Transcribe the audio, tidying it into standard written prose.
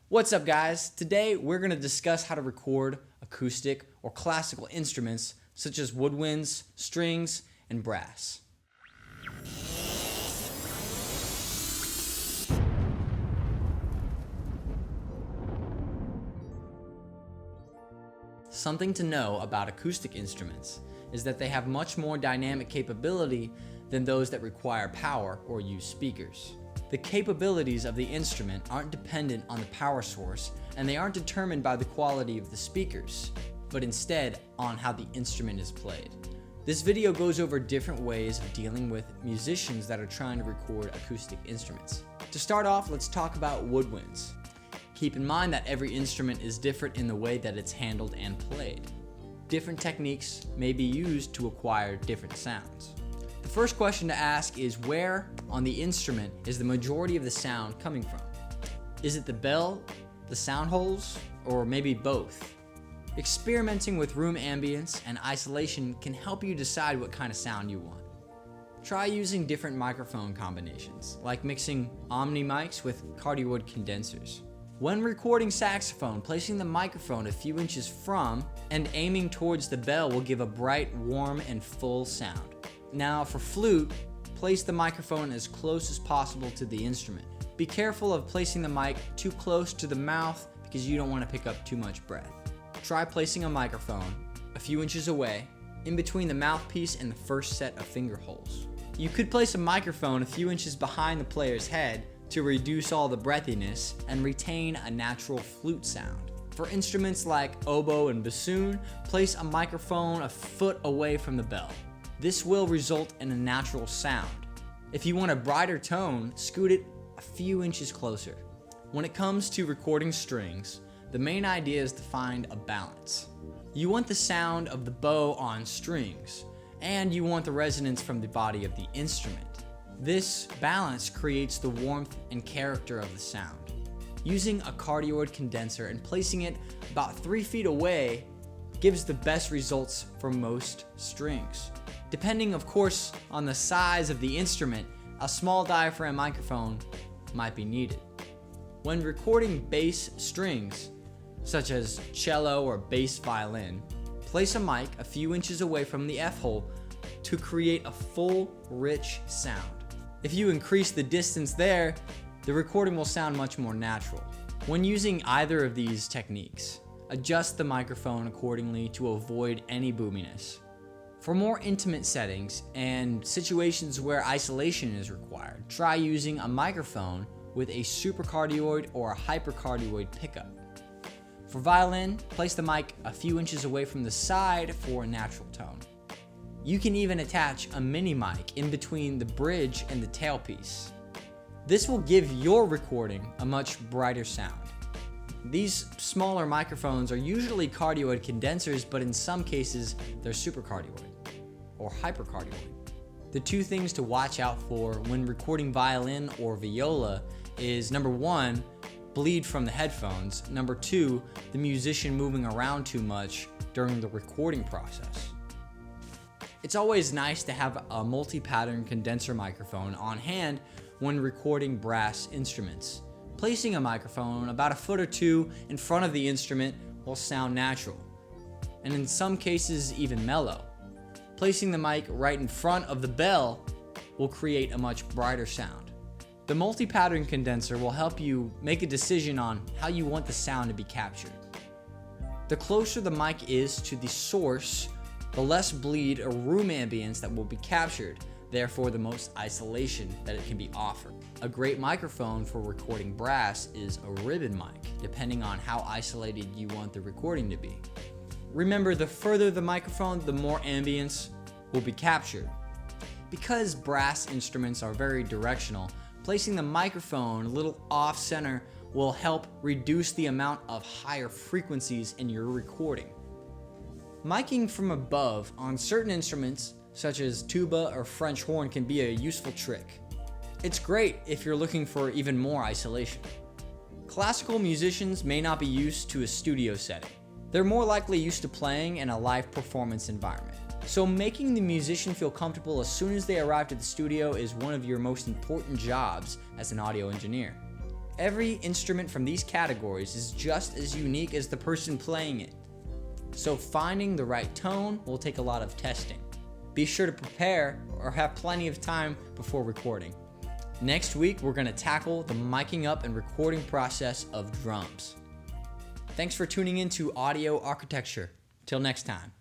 What's up, guys? Today we're going to discuss how to record acoustic or classical instruments such as woodwinds, strings, and brass. Something to know about acoustic instruments is that they have much more dynamic capability than those that require power or use speakers. The capabilities of the instrument aren't dependent on the power source, and they aren't determined by the quality of the speakers, but instead on how the instrument is played. This video goes over different ways of dealing with musicians that are trying to record acoustic instruments. To start off, let's talk about woodwinds. Keep in mind that every instrument is different in the way that it's handled and played. Different techniques may be used to acquire different sounds. The first question to ask is, where on the instrument is the majority of the sound coming from? Is it the bell, the sound holes, or maybe both? Experimenting with room ambience and isolation can help you decide what kind of sound you want. Try using different microphone combinations, like mixing omni mics with cardioid condensers. When recording saxophone, placing the microphone a few inches from and aiming towards the bell will give a bright, warm, and full sound. Now for flute, place the microphone as close as possible to the instrument. Be careful of placing the mic too close to the mouth because you don't want to pick up too much breath. Try placing a microphone a few inches away, in between the mouthpiece and the first set of finger holes. You could place a microphone a few inches behind the player's head to reduce all the breathiness and retain a natural flute sound. For instruments like oboe and bassoon, place a microphone a foot away from the bell. This will result in a natural sound. If you want a brighter tone, scoot it a few inches closer. When it comes to recording strings, the main idea is to find a balance. You want the sound of the bow on strings, and you want the resonance from the body of the instrument. This balance creates the warmth and character of the sound. Using a cardioid condenser and placing it about 3 feet away gives the best results for most strings. Depending, of course, on the size of the instrument, a small diaphragm microphone might be needed. When recording bass strings, such as cello or bass violin, place a mic a few inches away from the F-hole to create a full, rich sound. If you increase the distance there, the recording will sound much more natural. When using either of these techniques, adjust the microphone accordingly to avoid any boominess. For more intimate settings and situations where isolation is required, try using a microphone with a supercardioid or a hypercardioid pickup. For violin, place the mic a few inches away from the side for a natural tone. You can even attach a mini mic in between the bridge and the tailpiece. This will give your recording a much brighter sound. These smaller microphones are usually cardioid condensers, but in some cases they're supercardioid or hypercardioid. The two things to watch out for when recording violin or viola is, number one, bleed from the headphones. Number two, the musician moving around too much during the recording process. It's always nice to have a multi-pattern condenser microphone on hand when recording brass instruments. Placing a microphone about a foot or two in front of the instrument will sound natural, and in some cases even mellow. Placing the mic right in front of the bell will create a much brighter sound. The multi-pattern condenser will help you make a decision on how you want the sound to be captured. The closer the mic is to the source, the less bleed or room ambience that will be captured, therefore the most isolation that it can be offered. A great microphone for recording brass is a ribbon mic, depending on how isolated you want the recording to be. Remember, the further the microphone, the more ambience will be captured. Because brass instruments are very directional, placing the microphone a little off-center will help reduce the amount of higher frequencies in your recording. Miking from above on certain instruments, such as tuba or French horn, can be a useful trick. It's great if you're looking for even more isolation. Classical musicians may not be used to a studio setting. They're more likely used to playing in a live performance environment. So making the musician feel comfortable as soon as they arrive at the studio is one of your most important jobs as an audio engineer. Every instrument from these categories is just as unique as the person playing it. So finding the right tone will take a lot of testing. Be sure to prepare or have plenty of time before recording. Next week, we're going to tackle the miking up and recording process of drums. Thanks for tuning in to Audio Architecture. Till next time.